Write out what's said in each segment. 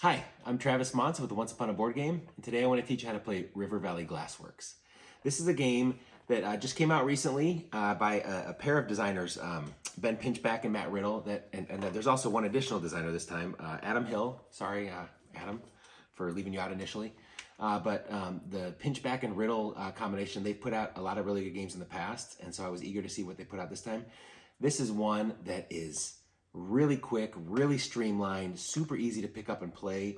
Hi, I'm Travis Montz with the Once Upon a Board Game, and today I want to teach you how to play River Valley Glassworks. This is a game that just came out recently by a pair of designers, Ben Pinchback and Matt Riddle. And there's also one additional designer this time, Adam Hill. Sorry, Adam, for leaving you out initially. But the Pinchback and Riddle combination, they've put out a lot of really good games in the past, and so I was eager to see what they put out this time. This is one that is really quick, really streamlined, super easy to pick up and play.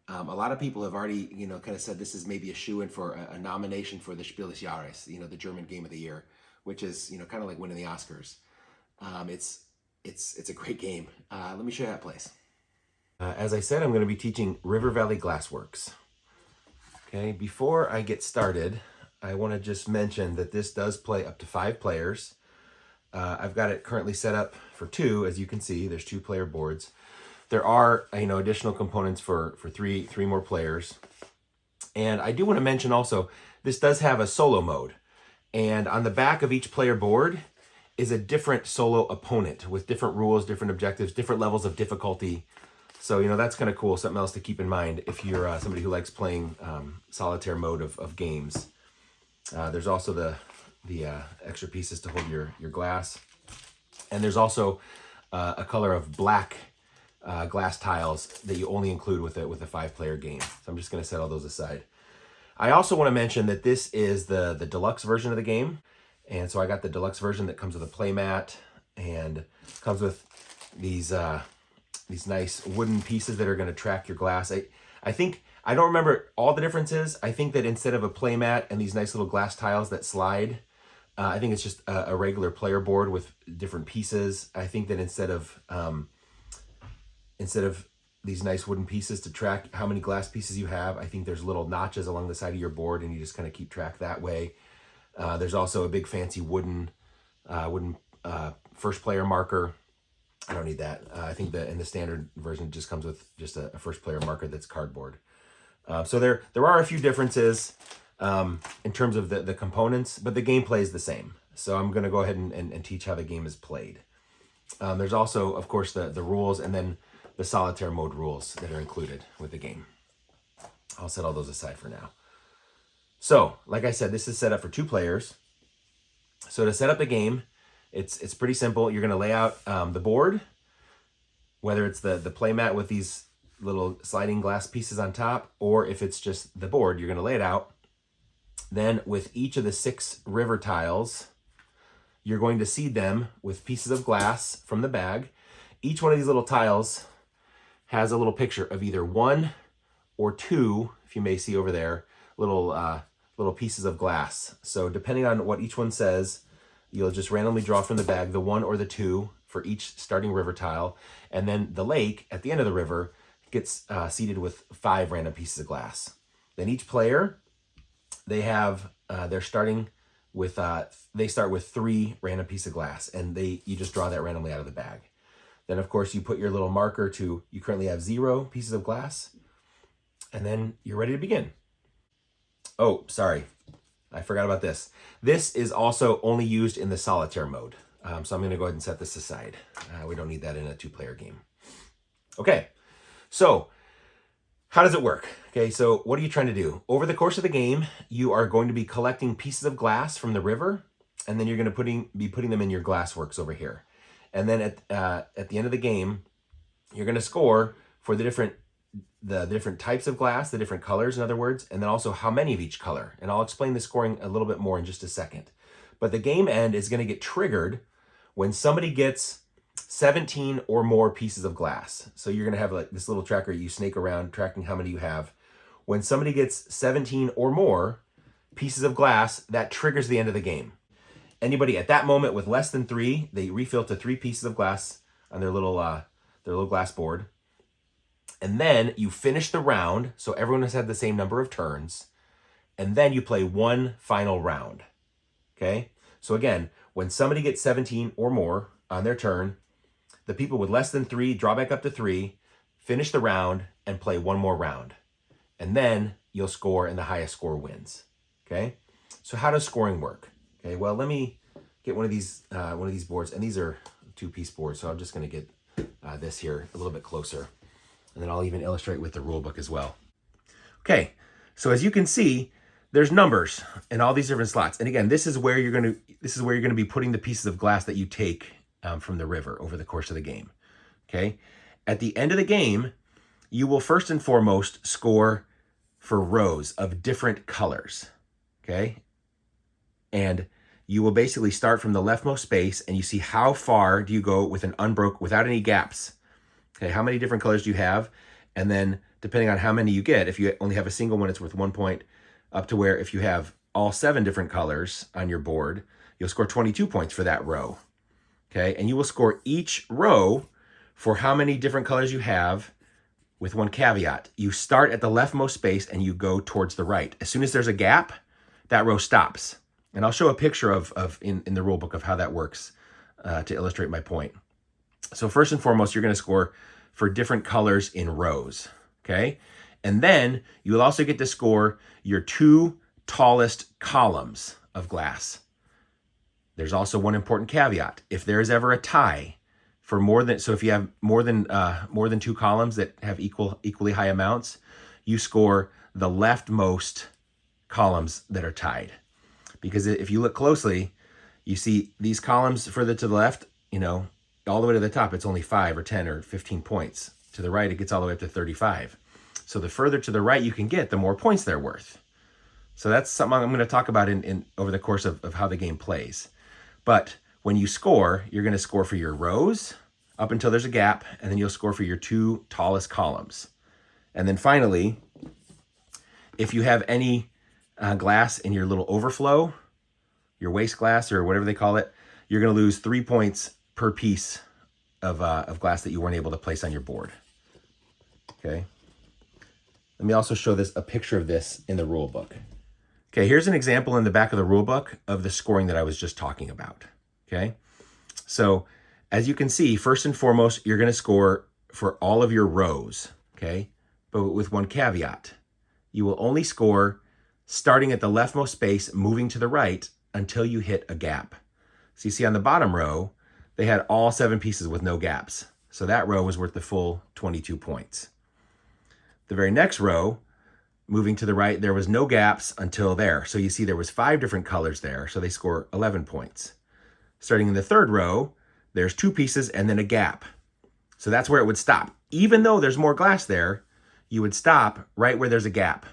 A lot of people have already, kind of said this is maybe a shoe-in for a nomination for the Spiel des Jahres, the German Game of the Year, which is, kind of like winning the Oscars. It's a great game. Let me show you how it plays. As I said, I'm going to be teaching River Valley Glassworks. Okay, before I get started, I want to just mention that this does play up to 5 players. I've got it currently set up for 2, as you can see. There's 2 player boards. There are, additional components for three more players. And I do want to mention also, this does have a solo mode. And on the back of each player board is a different solo opponent with different rules, different objectives, different levels of difficulty. So, that's kind of cool. Something else to keep in mind if you're somebody who likes playing solitaire mode of games. There's also the extra pieces to hold your glass. And there's also a color of black glass tiles that you only include with a 5-player game. So I'm just going to set all those aside. I also want to mention that this is the deluxe version of the game. And so I got the deluxe version that comes with a play mat and comes with these nice wooden pieces that are going to track your glass. I think, I don't remember all the differences. I think that instead of a play mat and these nice little glass tiles that slide, I think it's just a regular player board with different pieces. I think that instead of these nice wooden pieces to track how many glass pieces you have, I think there's little notches along the side of your board, and you just kind of keep track that way. There's also a big fancy wooden first player marker. I don't need that. I think that in the standard version it just comes with just a first player marker that's cardboard. So there are a few differences in terms of the components, but the gameplay is the same. So I'm going to go ahead and teach how the game is played. There's also, of course, the rules and then the solitaire mode rules that are included with the game. I'll set all those aside for now. So, like I said, this is set up for 2 players. So to set up the game, it's pretty simple. You're going to lay out the board, whether it's the play mat with these little sliding glass pieces on top, or if it's just the board, you're going to lay it out. Then with each of the 6 river tiles, you're going to seed them with pieces of glass from the bag. Each one of these little tiles has a little picture of either 1 or 2, if you may see over there, little pieces of glass. So depending on what each one says, you'll just randomly draw from the bag the 1 or the 2 for each starting river tile. And then the lake at the end of the river gets seeded with 5 random pieces of glass. Then each player, they're starting with they start with 3 random pieces of glass, and you just draw that randomly out of the bag. Then of course you put your little marker to, you currently have 0 pieces of glass, and then you're ready to begin. Oh, sorry, I forgot about this. This is also only used in the solitaire mode. So I'm going to go ahead and set this aside. We don't need that in a 2-player game. Okay, so how does it work? Okay, so what are you trying to do? Over the course of the game, you are going to be collecting pieces of glass from the river, and then you're going to be putting them in your glassworks over here. And then at the end of the game, you're going to score for the different types of glass, the different colors, in other words, and then also how many of each color. And I'll explain the scoring a little bit more in just a second. But the game end is going to get triggered when somebody gets 17 or more pieces of glass. So you're going to have like this little tracker you snake around tracking how many you have. When somebody gets 17 or more pieces of glass, that triggers the end of the game. Anybody at that moment with less than 3, they refill to 3 pieces of glass on their little glass board. And then you finish the round, so everyone has had the same number of turns. And then you play one final round. Okay? So again, when somebody gets 17 or more on their turn, the people with less than 3 draw back up to 3, finish the round, and play one more round. And then you'll score, and the highest score wins. Okay? So how does scoring work? Okay, well, let me get one of these boards, and these are 2-piece boards, so I'm just going to get this here a little bit closer. And then I'll even illustrate with the rule book as well. Okay, so as you can see, there's numbers in all these different slots. And again, this is where you're going to be putting the pieces of glass that you take from the river over the course of the game. Okay, at the end of the game, you will first and foremost score for rows of different colors. Okay, and you will basically start from the leftmost space, and you see how far do you go with an unbroken, without any gaps. Okay, how many different colors do you have? And then depending on how many you get, if you only have a single one, it's worth 1 point, up to where if you have all 7 different colors on your board, you'll score 22 points for that row. Okay, and you will score each row for how many different colors you have, with one caveat. You start at the leftmost space and you go towards the right. As soon as there's a gap, that row stops. And I'll show a picture in the rule book of how that works to illustrate my point. So first and foremost, you're going to score for different colors in rows, okay? And then you will also get to score your 2 tallest columns of glass. There's also one important caveat. If there is ever a tie for if you have more than 2 columns that have equally high amounts, you score the leftmost columns that are tied. Because if you look closely, you see these columns further to the left, all the way to the top, it's only 5 or 10 or 15 points. To the right, it gets all the way up to 35. So the further to the right you can get, the more points they're worth. So that's something I'm going to talk about in over the course of how the game plays. But when you score, you're going to score for your rows up until there's a gap, and then you'll score for your 2 tallest columns. And then finally, if you have any glass in your little overflow, your waste glass or whatever they call it, you're going to lose 3 points per piece of glass that you weren't able to place on your board. Okay. Let me also show a picture of this in the rule book. Okay, here's an example in the back of the rule book of the scoring that I was just talking about. Okay, so as you can see, first and foremost, you're going to score for all of your rows. Okay, but with one caveat. You will only score starting at the leftmost space, moving to the right until you hit a gap. So you see on the bottom row, they had all 7 pieces with no gaps. So that row was worth the full 22 points. The very next row, moving to the right, there was no gaps until there. So you see there was 5 different colors there, so they score 11 points. Starting in the third row, there's 2 pieces and then a gap. So that's where it would stop. Even though there's more glass there, you would stop right where there's a gap.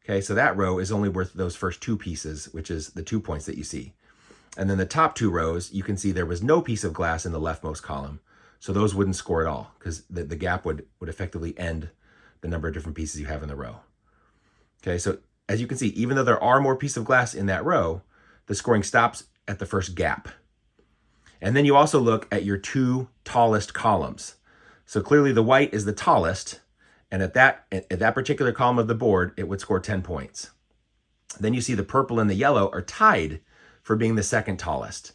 Okay, so that row is only worth those first 2 pieces, which is the 2 points that you see. And then the top 2 rows, you can see there was no piece of glass in the leftmost column. So those wouldn't score at all because the gap would effectively end the number of different pieces you have in the row. Okay, so as you can see, even though there are more pieces of glass in that row, the scoring stops at the first gap. And then you also look at your 2 tallest columns. So clearly the white is the tallest, and at that particular column of the board, it would score 10 points. Then you see the purple and the yellow are tied for being the second tallest.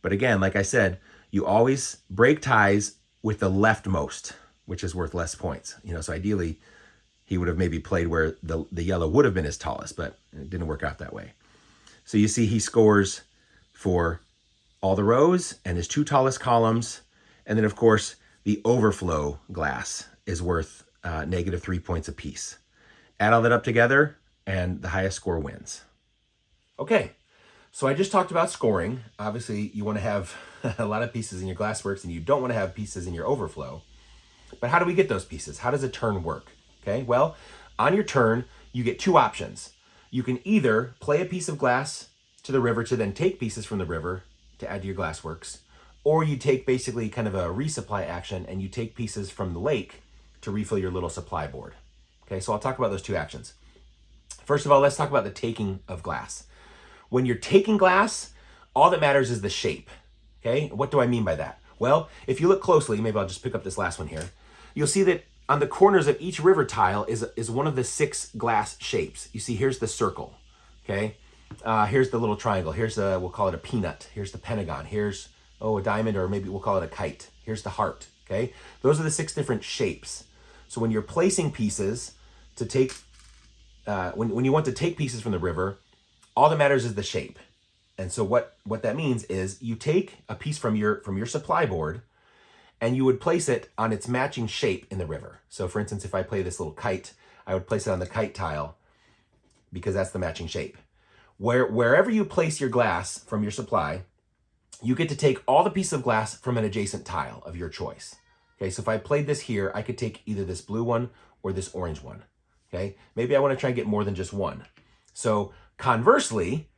But again, like I said, you always break ties with the leftmost, which is worth less points. So ideally, he would have maybe played where the yellow would have been his tallest, but it didn't work out that way. So you see he scores for all the rows and his 2 tallest columns. And then, of course, the overflow glass is worth negative 3 points apiece. Add all that up together, and the highest score wins. Okay, so I just talked about scoring. Obviously, you want to have a lot of pieces in your Glassworks, and you don't want to have pieces in your overflow. But how do we get those pieces? How does a turn work? Okay, well, on your turn, you get 2 options. You can either play a piece of glass to the river to then take pieces from the river to add to your Glassworks, or you take basically kind of a resupply action and you take pieces from the lake to refill your little supply board. Okay, so I'll talk about those 2 actions. First of all, let's talk about the taking of glass. When you're taking glass, all that matters is the shape. Okay, what do I mean by that? Well, if you look closely, maybe I'll just pick up this last one here. You'll see that on the corners of each river tile is one of the 6 glass shapes. You see, here's the circle. Okay, here's the little triangle. Here's we'll call it a peanut. Here's the pentagon. Here's a diamond, or maybe we'll call it a kite. Here's the heart. Okay, those are the 6 different shapes. So when you're placing pieces to take, when you want to take pieces from the river, all that matters is the shape. And so what that means is you take a piece from your supply board, and you would place it on its matching shape in the river. So for instance, if I play this little kite, I would place it on the kite tile because that's the matching shape. Wherever you place your glass from your supply, you get to take all the pieces of glass from an adjacent tile of your choice. Okay, so if I played this here, I could take either this blue one or this orange one. Okay, maybe I want to try and get more than just one. So conversely,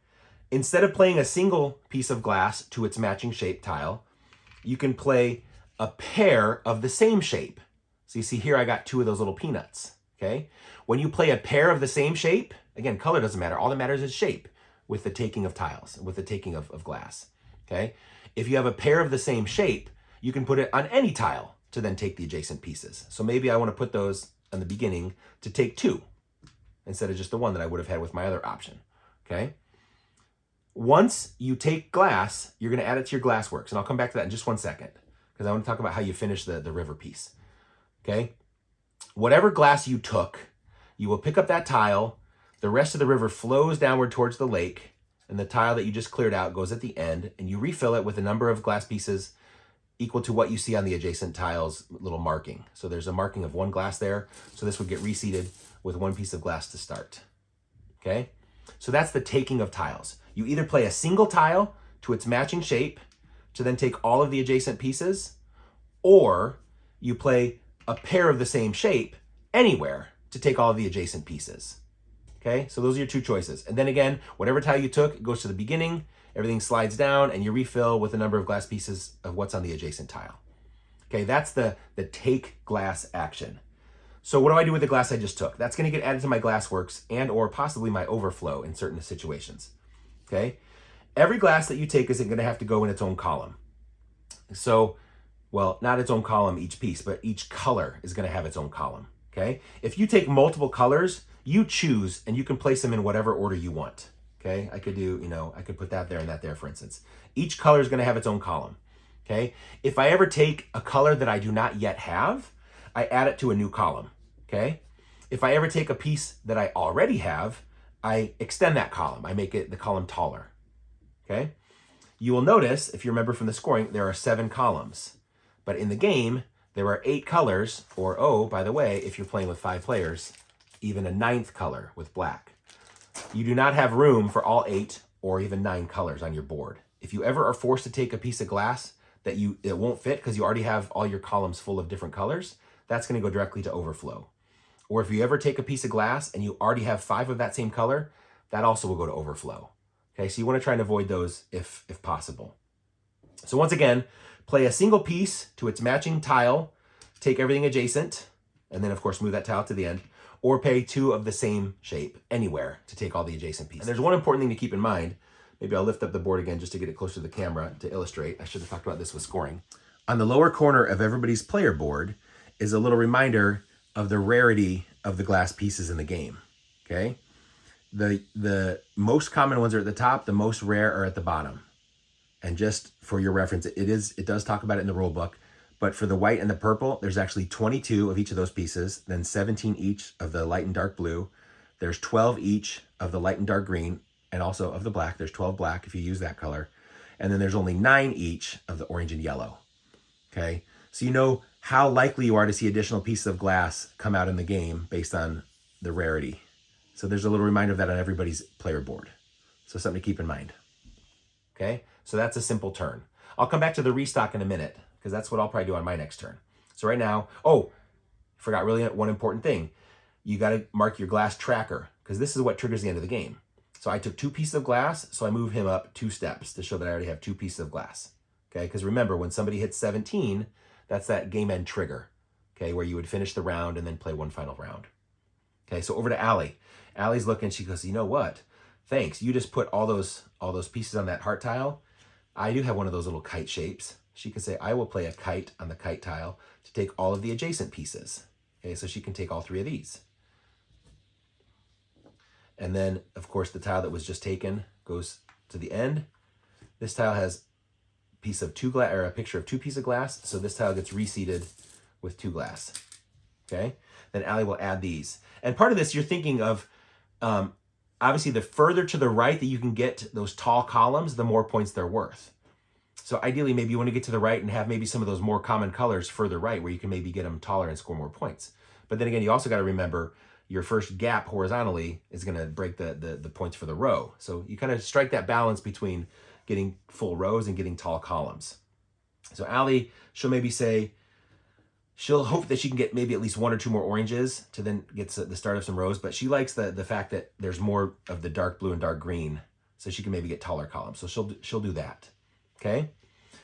instead of playing a single piece of glass to its matching shape tile, you can play a pair of the same shape. So you see here, I got two of those little peanuts. Okay, when you play a pair of the same shape, again, color doesn't matter. All that matters is shape with the taking of tiles, with the taking of glass. Okay, if you have a pair of the same shape, you can put it on any tile to then take the adjacent pieces. So maybe I want to put those in the beginning to take two instead of just the one that I would have had with my other option. Okay. Once you take glass, you're going to add it to your Glassworks. And I'll come back to that in just 1 second because I want to talk about how you finish the river piece. Okay. Whatever glass you took, you will pick up that tile. The rest of the river flows downward towards the lake, and the tile that you just cleared out goes at the end, and you refill it with a number of glass pieces equal to what you see on the adjacent tile's little marking. So there's a marking of one glass there. So this would get reseeded with one piece of glass to start. Okay. So that's the taking of tiles. You either play a single tile to its matching shape to then take all of the adjacent pieces, or you play a pair of the same shape anywhere to take all of the adjacent pieces. Okay, so those are your two choices. And then again, whatever tile you took, it goes to the beginning, everything slides down, and you refill with a number of glass pieces of what's on the adjacent tile. Okay, that's the take glass action. So what do I do with the glass I just took? That's going to get added to my Glassworks and or possibly my overflow in certain situations. Okay, every glass that you take isn't going to have to go in its own column. So, well, not its own column, each piece, but each color is going to have its own column. Okay, if you take multiple colors, you choose and you can place them in whatever order you want. Okay, I could do, I could put that there and that there, for instance. Each color is going to have its own column. Okay, if I ever take a color that I do not yet have, I add it to a new column. Okay, if I ever take a piece that I already have, I extend that column. I make it the column taller. Okay, you will notice, if you remember from the scoring, there are 7 columns. But in the game, there are 8 colors, or, oh, by the way, if you're playing with 5 players, even a 9th color with black. You do not have room for all 8 or even 9 colors on your board. If you ever are forced to take a piece of glass that it won't fit because you already have all your columns full of different colors, that's going to go directly to overflow. Or if you ever take a piece of glass and you already have 5 of that same color, that also will go to overflow. Okay, so you want to try and avoid those if possible. So once again, play a single piece to its matching tile, take everything adjacent, and then of course move that tile to the end, or play 2 of the same shape anywhere to take all the adjacent pieces. And there's one important thing to keep in mind. Maybe I'll lift up the board again just to get it closer to the camera to illustrate. I should have talked about this with scoring. On the lower corner of everybody's player board is a little reminder of the rarity of the glass pieces in the game. Okay, the most common ones are at the top, the most rare are at the bottom. And just for your reference, it does talk about it in the rule book, but for the white and the purple, there's actually 22 of each of those pieces, then 17 each of the light and dark blue. There's 12 each of the light and dark green, and also of the black. There's 12 black if you use that color. And then there's only 9 each of the orange and yellow. Okay, so you know how likely you are to see additional pieces of glass come out in the game based on the rarity. So there's a little reminder of that on everybody's player board. So something to keep in mind. Okay, so that's a simple turn. I'll come back to the restock in a minute because that's what I'll probably do on my next turn. So right now, forgot really one important thing. You got to mark your glass tracker because this is what triggers the end of the game. So I took 2 pieces of glass, so I move him up 2 steps to show that I already have 2 pieces of glass. Okay, because remember, when somebody hits 17, that's that game end trigger, okay, where you would finish the round and then play one final round. Okay, so over to Allie. Allie's looking, she goes, you know what? Thanks, you just put all those pieces on that heart tile. I do have one of those little kite shapes. She can say, I will play a kite on the kite tile to take all of the adjacent pieces. Okay, so she can take all 3 of these. And then, of course, the tile that was just taken goes to the end. This tile has a picture of 2 pieces of glass, so this tile gets reseeded with 2 glass. Okay, then Allie will add these. And part of this, you're thinking of, obviously, the further to the right that you can get those tall columns, the more points they're worth. So ideally, maybe you want to get to the right and have maybe some of those more common colors further right where you can maybe get them taller and score more points. But then again, you also got to remember your first gap horizontally is going to break the points for the row. So you kind of strike that balance between getting full rows and getting tall columns. So Allie, she'll maybe say, she'll hope that she can get maybe at least 1 or 2 more oranges to then get the start of some rows, but she likes the fact that there's more of the dark blue and dark green, so she can maybe get taller columns. So she'll do that, okay?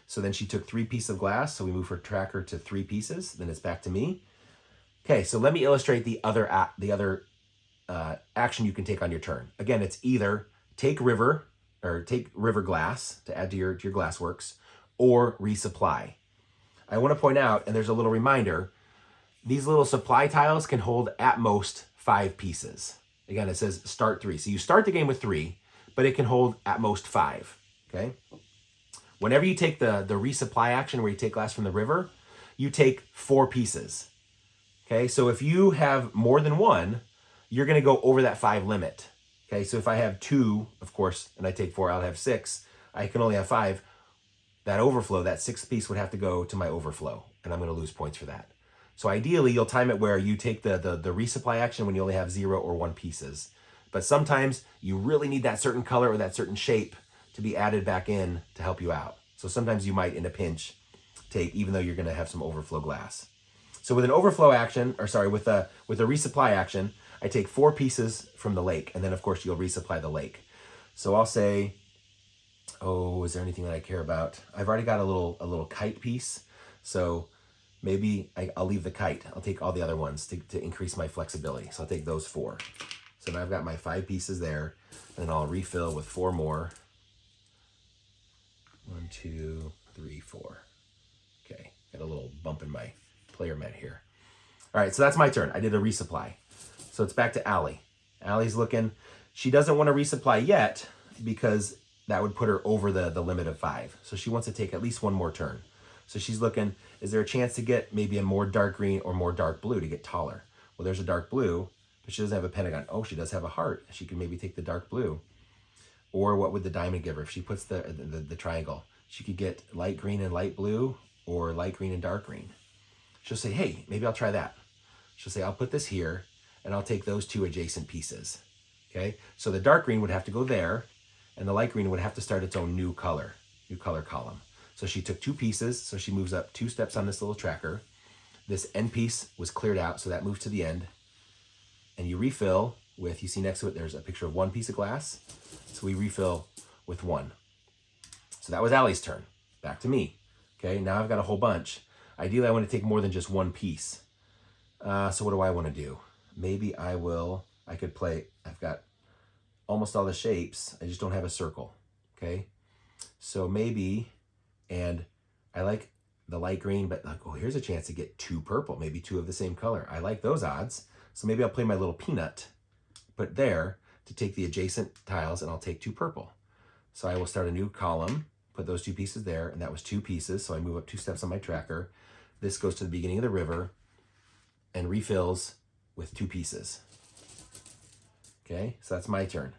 So then she took 3 pieces of glass, so we move her tracker to 3 pieces, then it's back to me. Okay, so let me illustrate the other action you can take on your turn. Again, it's either take river glass to add to your glassworks, or resupply. I want to point out, and there's a little reminder, these little supply tiles can hold at most 5 pieces. Again, it says start 3. So you start the game with 3, but it can hold at most 5, okay? Whenever you take the resupply action where you take glass from the river, you take 4 pieces, okay? So if you have more than 1, you're gonna go over that 5 limit, okay? So if I have 2, of course, and I take 4, I'll have 6. I can only have 5. That overflow, that 6th piece would have to go to my overflow, and I'm gonna lose points for that. So ideally, you'll time it where you take the resupply action when you only have 0 or 1 pieces. But sometimes you really need that certain color or that certain shape to be added back in to help you out. So sometimes you might, in a pinch, take, even though you're gonna have some overflow glass. So with an overflow action, or sorry, with a resupply action, I take 4 pieces from the lake, and then of course you'll resupply the lake. So I'll say, oh, is there anything that I care about? I've already got a little kite piece, so maybe I'll leave the kite. I'll take all the other ones to increase my flexibility. So I'll take those 4. So now I've got my 5 pieces there, and then I'll refill with 4 more. 1, 2, 3, 4. Okay, got a little bump in my player mat here. All right, so that's my turn. I did a resupply. So it's back to Allie. Allie's looking. She doesn't want to resupply yet because that would put her over the limit of 5. So she wants to take at least 1 more turn. So she's looking, is there a chance to get maybe a more dark green or more dark blue to get taller? Well, there's a dark blue, but she doesn't have a pentagon. Oh, she does have a heart. She can maybe take the dark blue. Or what would the diamond give her? If she puts the triangle, she could get light green and light blue, or light green and dark green. She'll say, hey, maybe I'll try that. She'll say, I'll put this here, and I'll take those 2 adjacent pieces. Okay, so the dark green would have to go there, and the light green would have to start its own new color column. So she took 2 pieces, so she moves up 2 steps on this little tracker. This end piece was cleared out, so that moves to the end. And you refill with, you see next to it, there's a picture of 1 piece of glass. So we refill with 1. So that was Allie's turn. Back to me. Okay, now I've got a whole bunch. Ideally, I want to take more than just 1 piece. So what do I want to do? Maybe I could play, I've got almost all the shapes. I just don't have a circle, okay? So maybe, and I like the light green, but like, oh, here's a chance to get 2 purple, maybe 2 of the same color. I like those odds. So maybe I'll play my little peanut, put there to take the adjacent tiles, and I'll take 2 purple. So I will start a new column, put those 2 pieces there, and that was 2 pieces. So I move up 2 steps on my tracker. This goes to the beginning of the river and refills with 2 pieces. Okay, so that's my turn.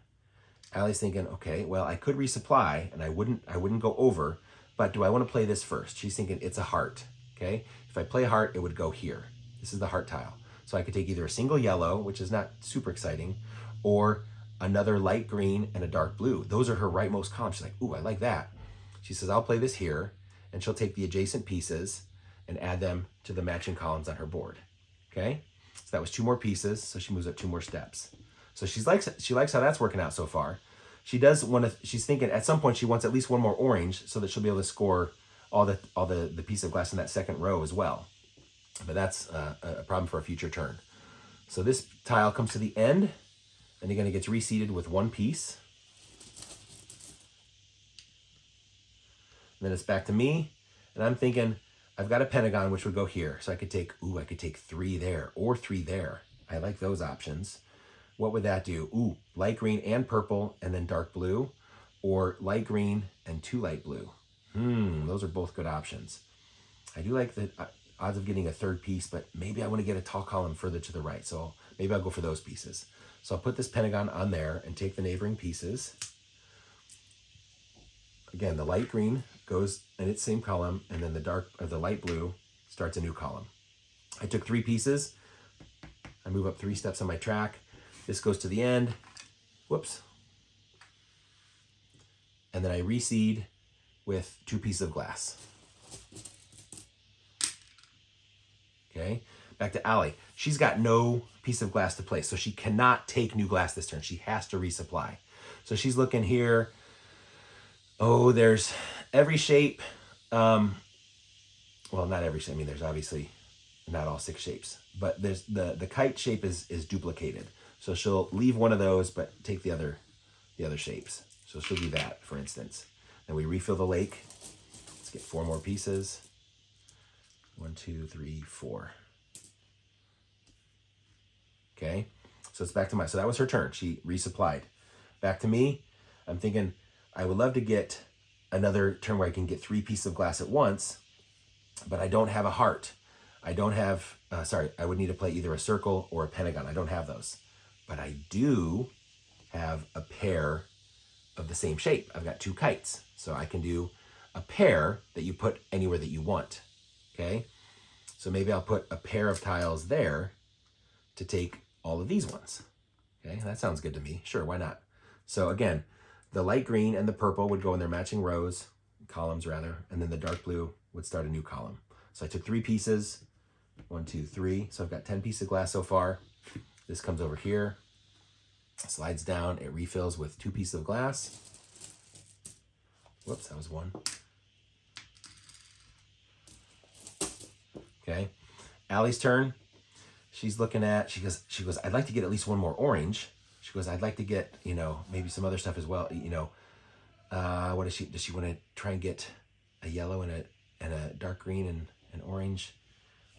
Allie's thinking, okay, well, I could resupply, and I wouldn't go over, but do I want to play this first? She's thinking it's a heart, okay? If I play heart, it would go here. This is the heart tile. So I could take either a single yellow, which is not super exciting, or another light green and a dark blue. Those are her rightmost columns. She's like, ooh, I like that. She says, I'll play this here, and she'll take the adjacent pieces and add them to the matching columns on her board, okay? So that was 2 more pieces, so she moves up 2 more steps. So she likes how that's working out so far. She does want to, she's thinking at some point she wants at least 1 more orange so that she'll be able to score all the piece of glass in that second row as well. But that's a problem for a future turn. So this tile comes to the end, and again it gets reseated with 1 piece. And then it's back to me, and I'm thinking I've got a pentagon which would go here. So I could take 3 there or 3 there. I like those options. What would that do? Ooh, light green and purple and then dark blue, or light green and 2 light blue. Those are both good options. I do like the odds of getting a 3rd piece, but maybe I want to get a tall column further to the right. So maybe I'll go for those pieces. So I'll put this pentagon on there and take the neighboring pieces. again, the light green goes in its same column, and then the light blue starts a new column. I took 3 pieces. I move up 3 steps on my track. This goes to the end. Whoops. And then I reseed with 2 pieces of glass. Okay, back to Allie. She's got no piece of glass to place, so she cannot take new glass this turn. She has to resupply. So she's looking here. Oh, there's every shape. Well, not every shape. I mean, there's obviously not all 6 shapes, but there's the kite shape is duplicated. So she'll leave one of those, but take the other shapes. So she'll do that, for instance. Then we refill the lake. Let's get 4 more pieces. 1, 2, 3, 4. Okay, so it's back to so that was her turn. She resupplied. Back to me. I'm thinking I would love to get another turn where I can get 3 pieces of glass at once, but I don't have a heart. I don't have, I would need to play either a circle or a pentagon. I don't have those, but I do have a pair of the same shape. I've got 2 kites, so I can do a pair that you put anywhere that you want. Okay, so maybe I'll put a pair of tiles there to take all of these ones. Okay, that sounds good to me. Sure, why not? So again, the light green and the purple would go in their matching rows, columns rather, and then the dark blue would start a new column. So I took 3 pieces, 1, 2, 3. So I've got 10 pieces of glass so far. This comes over here, slides down, it refills with 2 pieces of glass. Whoops, that was 1. Okay, Allie's turn. She's looking at, she goes, I'd like to get at least 1 more orange. She goes, I'd like to get, maybe some other stuff as well. What does she want to try and get a yellow and a dark green and an orange?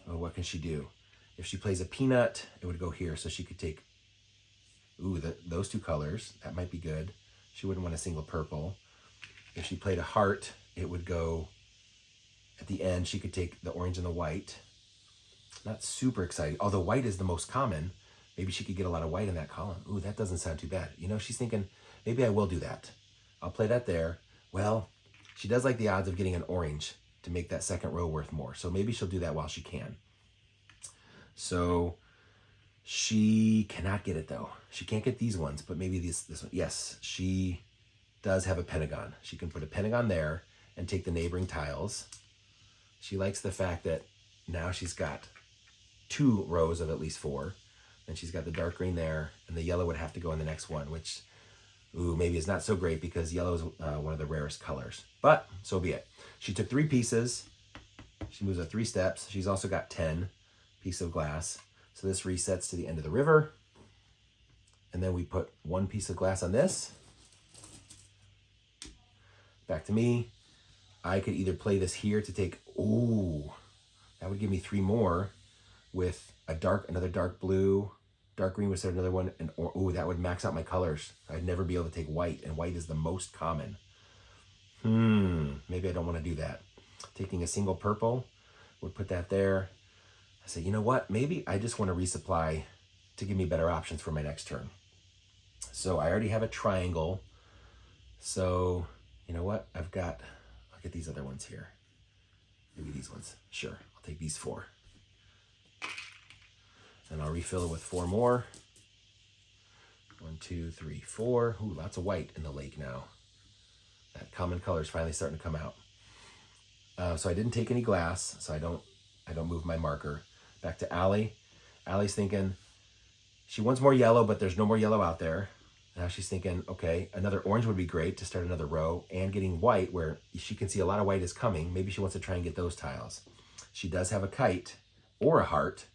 Oh, what can she do? If she plays a peanut, it would go here. So she could take, those 2 colors. That might be good. She wouldn't want a single purple. If she played a heart, it would go at the end. She could take the orange and the white. Not super exciting. Although white is the most common. Maybe she could get a lot of white in that column. Ooh, that doesn't sound too bad. She's thinking, maybe I will do that. I'll play that there. Well, she does like the odds of getting an orange to make that second row worth more. So maybe she'll do that while she can. So she cannot get it though. She can't get these ones, but maybe this one. Yes, she does have a pentagon. She can put a pentagon there and take the neighboring tiles. She likes the fact that now she's got 2 rows of at least 4. And she's got the dark green there, and the yellow would have to go in the next one, which, maybe is not so great because yellow is one of the rarest colors. But so be it. She took 3 pieces. She moves up 3 steps. She's also got 10 pieces of glass. So this resets to the end of the river. And then we put 1 piece of glass on this. Back to me. I could either play this here to take, that would give me 3 more with another dark blue, dark green would start another one, and that would max out my colors. I'd never be able to take white, and white is the most common. Maybe I don't want to do that. Taking a single purple, would put that there. I say, you know what? Maybe I just want to resupply to give me better options for my next turn. So I already have a triangle. So you know what? I'll get these other ones here. Maybe these ones. Sure, I'll take these 4. And I'll refill it with 4 more. 1, 2, 3, 4. Ooh, lots of white in the lake now. That common color is finally starting to come out. So I didn't take any glass, so I don't move my marker. Back to Allie. Allie's thinking she wants more yellow, but there's no more yellow out there. Now she's thinking, okay, another orange would be great to start another row, and getting white where she can see a lot of white is coming. Maybe she wants to try and get those tiles. She does have a kite or a heart.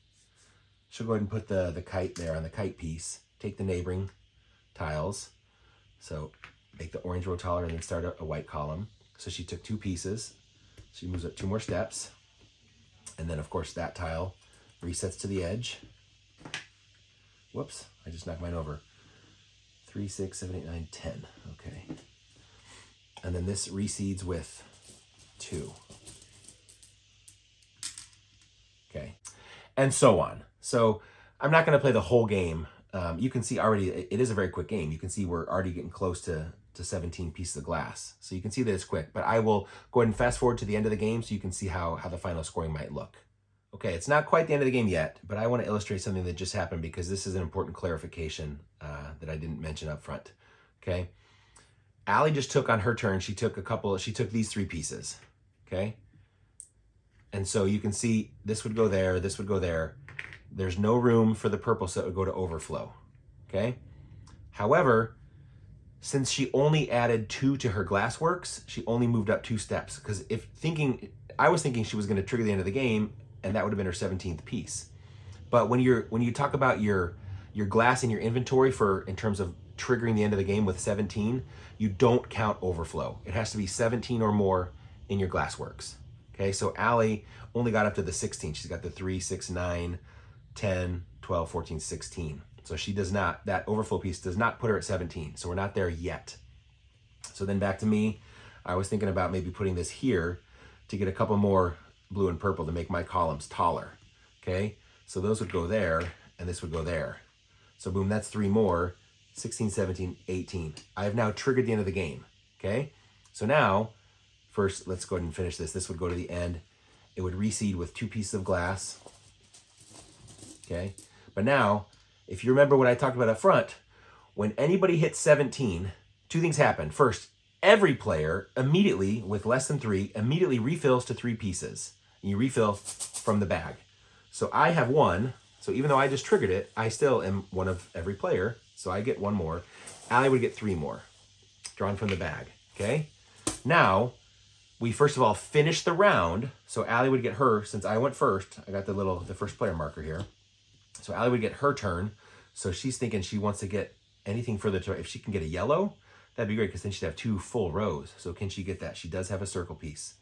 She'll go ahead and put the kite there on the kite piece, take the neighboring tiles. So make the orange row taller and then start a white column. So she took 2 pieces. She moves up 2 more steps. And then of course that tile resets to the edge. Whoops, I just knocked mine over. 3, 6, 7, 8, 9, 10. Okay. And then this reseeds with 2. Okay. And so on. So I'm not going to play the whole game you can see already, it is a very quick game. You can see we're already getting close to 17 pieces of glass. So you can see that it's quick, but I will go ahead and fast forward to the end of the game so you can see how the final scoring might look. Okay, it's not quite the end of the game yet, but I want to illustrate something that just happened because this is an important clarification that I didn't mention up front. Okay, Allie just took on her turn. She took these 3 pieces. Okay, and so you can see this would go there, this would go there. There's no room for the purple, so it would go to overflow. Okay, however, since she only added 2 to her Glassworks, she only moved up 2 steps. Because I was thinking she was going to trigger the end of the game, and that would have been her 17th piece. But when you talk about your glass in your inventory in terms of triggering the end of the game with 17, you don't count overflow. It has to be 17 or more in your Glassworks. Okay, so Allie only got up to the 16. She's got the 3, 6, 9, 10, 12, 14, 16. So she does not, that overflow piece does not put her at 17. So we're not there yet. So then back to me, I was thinking about maybe putting this here to get a couple more blue and purple to make my columns taller. Okay, so those would go there and this would go there. So boom, that's 3 more, 16, 17, 18. I have now triggered the end of the game. Okay, so now, first, let's go ahead and finish this. This would go to the end. It would reseed with 2 pieces of glass. Okay, but now, if you remember what I talked about up front, when anybody hits 17, 2 things happen. First, every player immediately, with less than 3, immediately refills to 3 pieces. And you refill from the bag. So I have 1. So even though I just triggered it, I still am one of every player. So I get 1 more. Allie would get 3 more, drawn from the bag. Okay? Now, we first of all finish the round. So Allie would get her, since I went first, I got the first player marker here. So Allie would get her turn. So she's thinking she wants to get anything further to, if she can get a yellow, that'd be great because then she'd have 2 full rows. So can she get that? She does have a circle piece.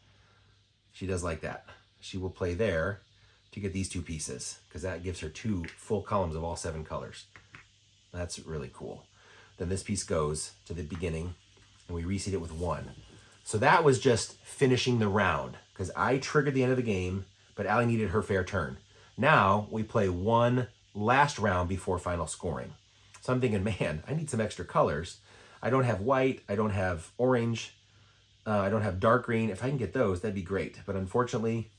She does like that. She will play there to get these 2 pieces because that gives her 2 full columns of all 7 colors. That's really cool. Then this piece goes to the beginning and we reseed it with 1. So that was just finishing the round because I triggered the end of the game, but Allie needed her fair turn. Now we play 1 last round before final scoring. So I'm thinking, man, I need some extra colors. I don't have white, I don't have orange, I don't have dark green. If I can get those, that'd be great. But unfortunately,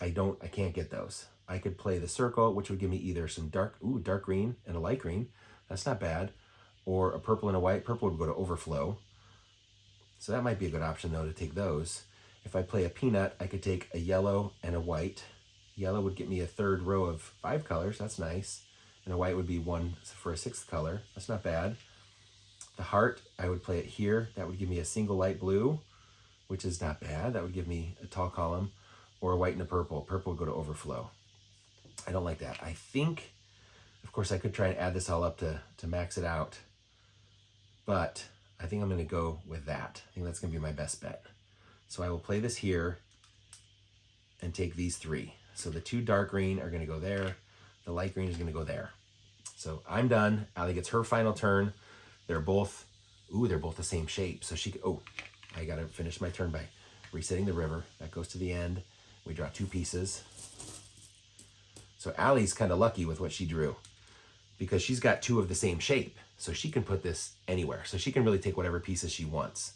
I can't get those. I could play the circle, which would give me either some dark green and a light green. That's not bad. Or a purple and a white. Purple would go to overflow. So that might be a good option though to take those. If I play a peanut, I could take a yellow and a white. Yellow would get me a 3rd row of 5 colors. That's nice. And a white would be 1 for a 6th color. That's not bad. The heart, I would play it here. That would give me a single light blue, which is not bad. That would give me a tall column. Or a white and a purple. Purple would go to overflow. I don't like that. I think, of course, I could try and add this all up to max it out. But I think I'm going to go with that. I think that's going to be my best bet. So I will play this here and take these 3. So the 2 dark green are going to go there. The light green is going to go there. So I'm done. Allie gets her final turn. They're both the same shape. So I got to finish my turn by resetting the river. That goes to the end. We draw 2 pieces. So Allie's kind of lucky with what she drew because she's got 2 of the same shape. So she can put this anywhere. So she can really take whatever pieces she wants.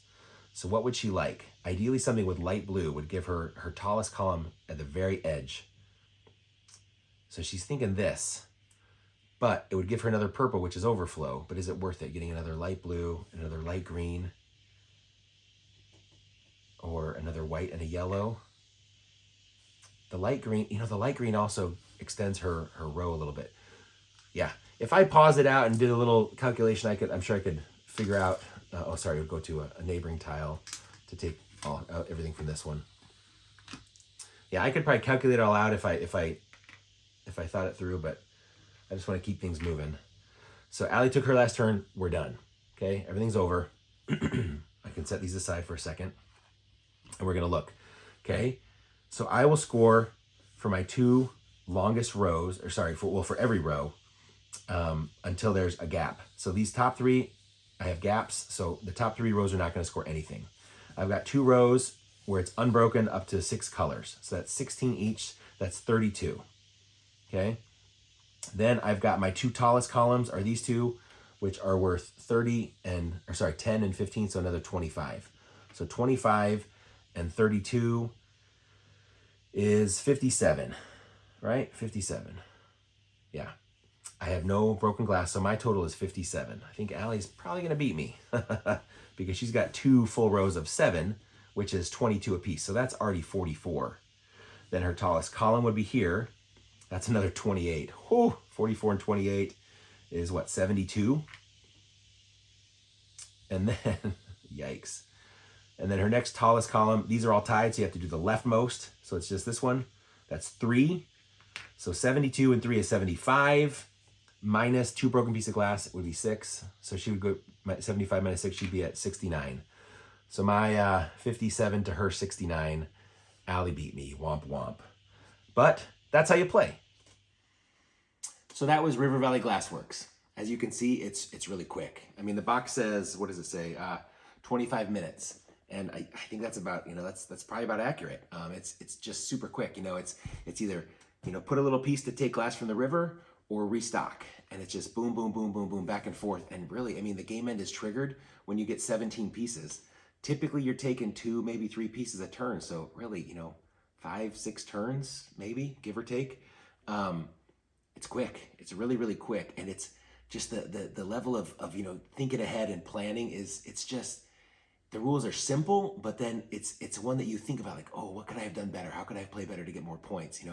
So what would she like? Ideally, something with light blue would give her her tallest column at the very edge. So she's thinking this, but it would give her another purple, which is overflow. But is it worth it? Getting another light blue, another light green, or another white and a yellow? The light green also extends her row a little bit. Yeah, if I pause it out and did a little calculation, I'm sure I could figure out, it would go to a neighboring tile to take everything from this one. Yeah, I could probably calculate it all out if I thought it through, but I just want to keep things moving. So Allie took her last turn, we're done. Okay, everything's over. I can set these aside for a second and we're gonna look. Okay, so I will score for my 2 longest rows, for every row, until there's a gap. So these top 3, I have gaps, so the top 3 rows are not gonna score anything. I've got 2 rows where it's unbroken up to 6 colors. So that's 16 each, that's 32, okay? Then I've got my two tallest columns are these two, which are worth 10 and 15, so another 25. So 25 and 32 is 57, right? 57. Yeah. I have no broken glass, so my total is 57. I think Allie's probably going to beat me because she's got two full rows of 7, which is 22 apiece. So that's already 44. Then her tallest column would be here. That's another 28. Oh, 44 and 28 is what, 72? And then, yikes. And then her next tallest column, these are all tied, so you have to do the leftmost. So it's just this one. That's 3. So 72 and 3 is 75. Minus 2 broken piece of glass would be 6. So she would go 75 minus 6, she'd be at 69. So my 57 to her 69. Allie beat me. Womp womp. But that's how you play. So that was River Valley Glassworks. As you can see, it's really quick. I mean, the box says, what does it say? 25 minutes. And I think that's about, that's probably about accurate. It's just super quick. It's either, put a little piece to take glass from the river or restock. And it's just boom, boom, boom, boom, boom, back and forth. And really, I mean, the game end is triggered when you get 17 pieces. Typically, you're taking 2, maybe 3 pieces a turn. So really, 5, 6 turns, maybe, give or take. It's quick. It's really, really quick. And it's just the level of thinking ahead and planning it's just, the rules are simple, but then it's one that you think about, like, oh, what could I have done better? How could I play better to get more points? Do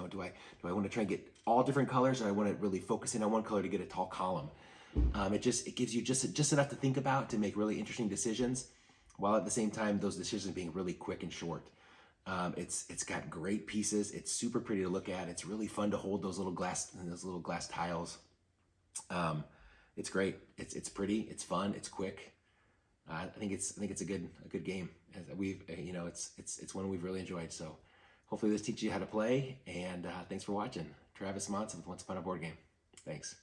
I want to try and get all different colors, or I want to really focus in on one color to get a tall column? It gives you just enough to think about to make really interesting decisions, while at the same time those decisions being really quick and short. It's got great pieces. It's super pretty to look at. It's really fun to hold those little glass tiles. It's great. It's pretty. It's fun. It's quick. I think it's a good game. It's one we've really enjoyed. So hopefully this teaches you how to play. And thanks for watching. Travis Montz with Once Upon a Board Game. Thanks.